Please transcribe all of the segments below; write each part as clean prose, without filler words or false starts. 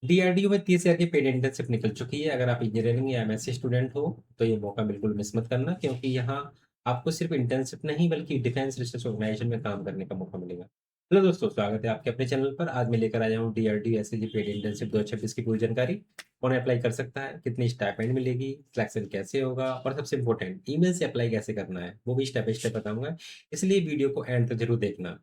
DRDO में 30,000 की paid internship निकल चुकी है। अगर आप इंजीनियरिंग या एमएससी स्टूडेंट हो तो ये मौका बिल्कुल मिस मत करना, क्योंकि यहाँ आपको सिर्फ इंटर्नशिप नहीं बल्कि डिफेंस रिसर्च ऑर्गेनाइजेशन में काम करने का मौका मिलेगा। हेलो दोस्तों, स्वागत है आपके अपने चैनल पर। आज मैं लेकर आया हूँ डीआरडीओ एसएसजी पेड इंटर्नशिप 2026 की पूरी जानकारी। कौन अप्लाई कर सकता है, कितनी स्टाइपेंड मिलेगी, सिलेक्शन कैसे होगा और सबसे इम्पोर्टेंट ईमेल से अप्लाई कैसे करना है, वो भी स्टेप बाय स्टेप बताऊंगा। इसलिए वीडियो को एंड तक जरूर देखना।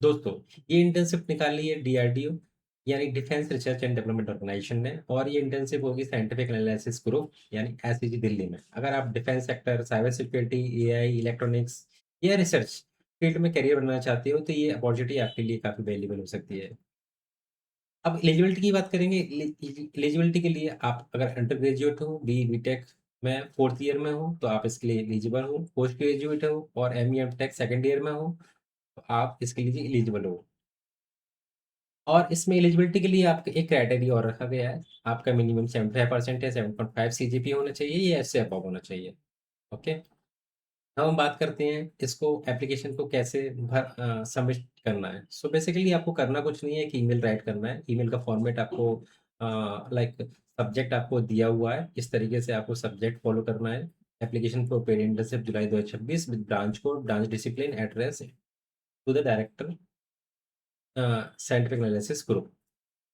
दोस्तों, ये इंटर्नशिप निकाली है डीआरडीओ यानी defence research and development organisation ने, और ये इंटर्नशिप होगी साइंटिफिक एनालिसिस ग्रुप यानी एसईजी दिल्ली में। अगर आप defence sector, cyber security, AI, electronics या रिसर्च फील्ड में करियर बनाना चाहते हो तो ये अपॉर्चुनिटी आपके लिए काफ़ी वैल्यूबल हो सकती है। अब एलिजिबिलिटी की बात करेंगे। एलिजिबिलिटी के लिए आप अगर अंडर ग्रेजुएट हो, बीटेक में फोर्थ ईयर में हो तो आप इसके लिए एलिजिबल हो। पोस्ट ग्रेजुएट हो और ME M tech second year में हो तो आप इसके लिए एलिजिबल हो। और इसमें एलिजिबिलिटी के लिए आपका एक क्राइटेरिया और रखा गया है। आपका मिनिमम 75% या 7.5 सीजीपी होना चाहिए या इससे अबव होना चाहिए। ओके। अब हम बात करते हैं इसको एप्लीकेशन को कैसे सबमिट करना है। सो बेसिकली आपको करना कुछ नहीं है कि ईमेल राइट करना है। ईमेल का फॉर्मेट आपको लाइक सब्जेक्ट आपको दिया हुआ है, इस तरीके से आपको सब्जेक्ट फॉलो करना है। Application for paid internship July 2026 with branch code, branch discipline, address to the director scientific analysis group.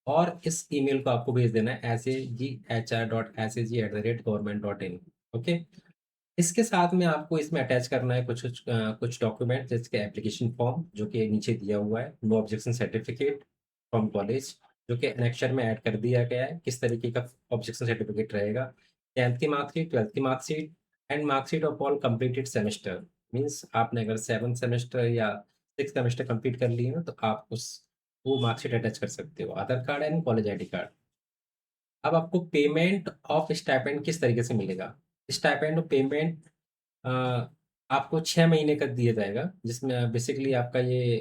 और इस ईमेल को आपको भेज देना है sag.hr.sag@government.in। ओके। इसके साथ में आपको इसमें अटैच करना है कुछ डॉक्यूमेंट, जैसे एप्लीकेशन फॉर्म जो कि नीचे दिया हुआ है, no objection certificate from college जो कि एनेक्चर में ऐड कर दिया गया है। किस तरीके का ऑब्जेक्शन सर्टिफिकेट रहेगा? 10th की मार्कशीट, 12th की marksheet and marksheet of all completed semester. Means आपने अगर 7 सेमेस्टर या 6 सेमेस्टर कंप्लीट कर लिए हो तो आप उस वो मार्कशीट अटैच कर सकते हो, Aadhaar card and college ID card. अब आपको पेमेंट ऑफ स्टाइपेंड किस तरीके से मिलेगा? स्टाइपेंड पेमेंट अ, आपको 6 महीने का दिया जाएगा, जिसमें बेसिकली आपका ये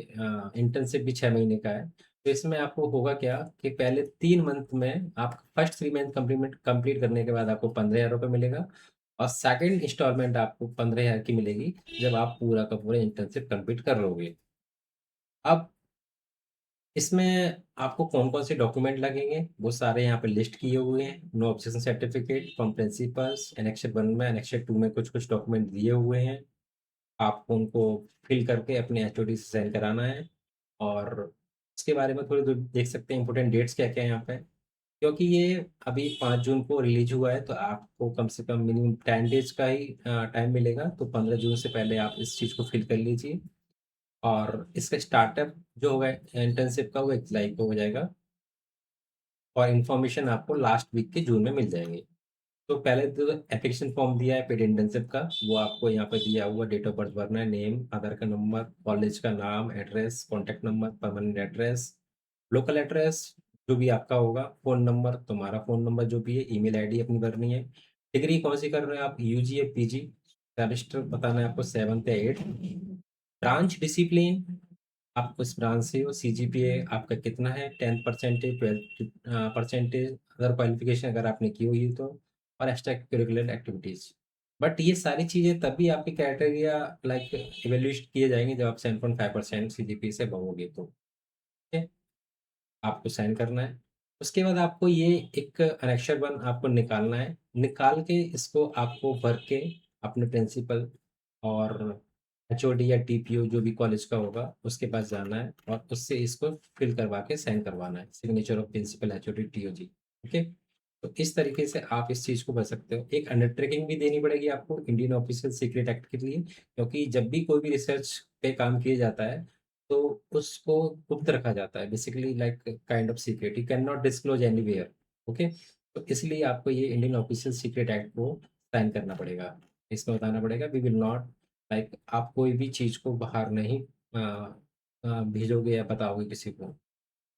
इंटर्नशिप भी 6 महीने का है। तो इसमें आपको होगा क्या कि पहले 3 मंथ में आप फर्स्ट 3 मंथ कंप्लीट करने के बाद आपको 15,000 रुपये मिलेगा, और सेकंड इंस्टॉलमेंट आपको 15,000 की मिलेगी जब आप पूरा का पूरा इंटर्नशिप कंप्लीट कर लोगे। अब इसमें आपको कौन-कौन से डॉक्यूमेंट लगेंगे, वो सारे यहाँ पे लिस्ट किए हुए हैं। No objection certificate from principals, annexure 1 में, एनेक्चर 2 में कुछ-कुछ डॉक्यूमेंट दिए हुए हैं। आपको उनको फिल करके अपने एचओडी से साइन कराना है। और इसके बारे में थोड़ी देर देख सकते हैं इम्पोर्टेंट डेट्स क्या-क्या हैं यहाँ पे। क्योंकि ये अभी 5 जून को रिलीज़ हुआ है तो आपको कम से कम मिनिमम 10 डेज़ का ही टाइम मिलेगा। तो 15 जून से पहले आप इस चीज़ को फिल कर लीजिए। और इसका स्टार्टअप जो होगा इंटर्नशिप का वो 1 जुलाई को हो जाएगा, और इन्फॉर्मेशन आपको लास्ट वीक के जून में मिल जाएँगे। तो पहले तो एप्लीकेशन फॉर्म दिया है पेड इंटर्नशिप का, वो आपको यहाँ पे दिया हुआ डेट ऑफ बर्थ भरना है, नेम, आधार का नंबर, कॉलेज का नाम, address, contact number, permanent address, local address जो भी आपका होगा, फ़ोन नंबर, तुम्हारा फ़ोन नंबर जो भी है, ईमेल आईडी अपनी भरनी है। डिग्री कौन-सी कर रहे हो आप, यूजी या पीजी? सेमेस्टर बताना है आपको 7th या 8th। ब्रांच डिसिप्लिन, आप किस ब्रांच से हो, सीजीपीए आपका कितना है, 10th percentage, 12th percentage, other qualification अगर आपने की हुई है तो, और एक्स्ट्रा करिकुलर एक्टिविटीज़। बट ये सारी चीज़ें तभी आपके क्राइटेरिया लाइक इवैल्यूएट किए जाएँगे जब आप 7.5% सीजीपीए से अबव होगे तो। ठीक है? आपको साइन करना है। उसके बाद आपको ये एक एनेक्सर 1 आपको निकालना है। निकाल के इसको आपको भर के अपने प्रिंसिपल और एचओडी या टीपीओ जो भी कॉलेज का होगा उसके पास जाना है और उससे इसको फिल करवा के साइन करवाना है। Signature of principal, HOD, TOG. Okay? तो इस तरीके से आप इस चीज़ को भर सकते हो। एक अंडरटेकिंग भी देनी पड़ेगी आपको इंडियन ऑफिशियल सीक्रेट एक्ट के लिए, क्योंकि जब भी कोई भी रिसर्च पे काम किया जाता है तो उसको गुप्त रखा जाता है, basically like kind of secret, you can not disclose anywhere. Okay. तो इसलिए आपको ये इंडियन ऑफिशियल सीक्रेट एक्ट को साइन करना पड़ेगा। इसमें बताना पड़ेगा वी विल नॉट लाइक आप कोई भी चीज़ को बाहर नहीं भेजोगे या बताओगे किसी को।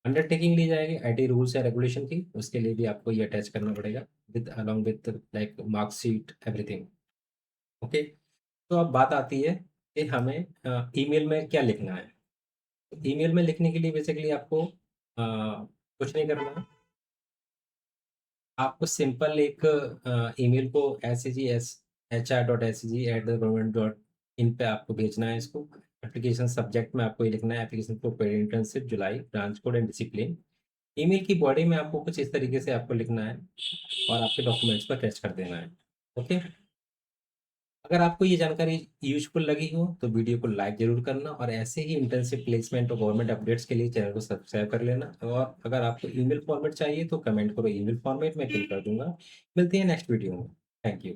अंडरटेकिंग ली जाएगी आईटी रूल्स या रेगुलेशन की, उसके लिए भी आपको ये अटैच करना पड़ेगा with along with like marksheet everything. Okay. तो अब बात आती है कि हमें ईमेल में क्या लिखना है। ईमेल में लिखने के लिए बेसिकली आपको कुछ नहीं करना है। आपको सिंपल एक ईमेल को sag@hr.sag@government.in पे आपको भेजना है इसको। एप्लीकेशन सब्जेक्ट में आपको ये लिखना है, application for paid internship July, branch code and discipline. Email की बॉडी में आपको कुछ इस तरीके से आपको लिखना है और आपके डॉक्यूमेंट्स पर अटैच कर देना है। ओके? अगर आपको ये जानकारी यूज़फुल लगी हो तो वीडियो को लाइक ज़रूर करना और ऐसे ही इंटर्नशिप प्लेसमेंट और गवर्नमेंट अपडेट्स के लिए चैनल को सब्सक्राइब कर लेना और अगर आपको ईमेल फॉर्मेट चाहिए तो कमेंट करो ईमेल फॉर्मेट मैं पिन कर दूँगा। मिलते हैं नेक्स्ट वीडियो में। Thank you.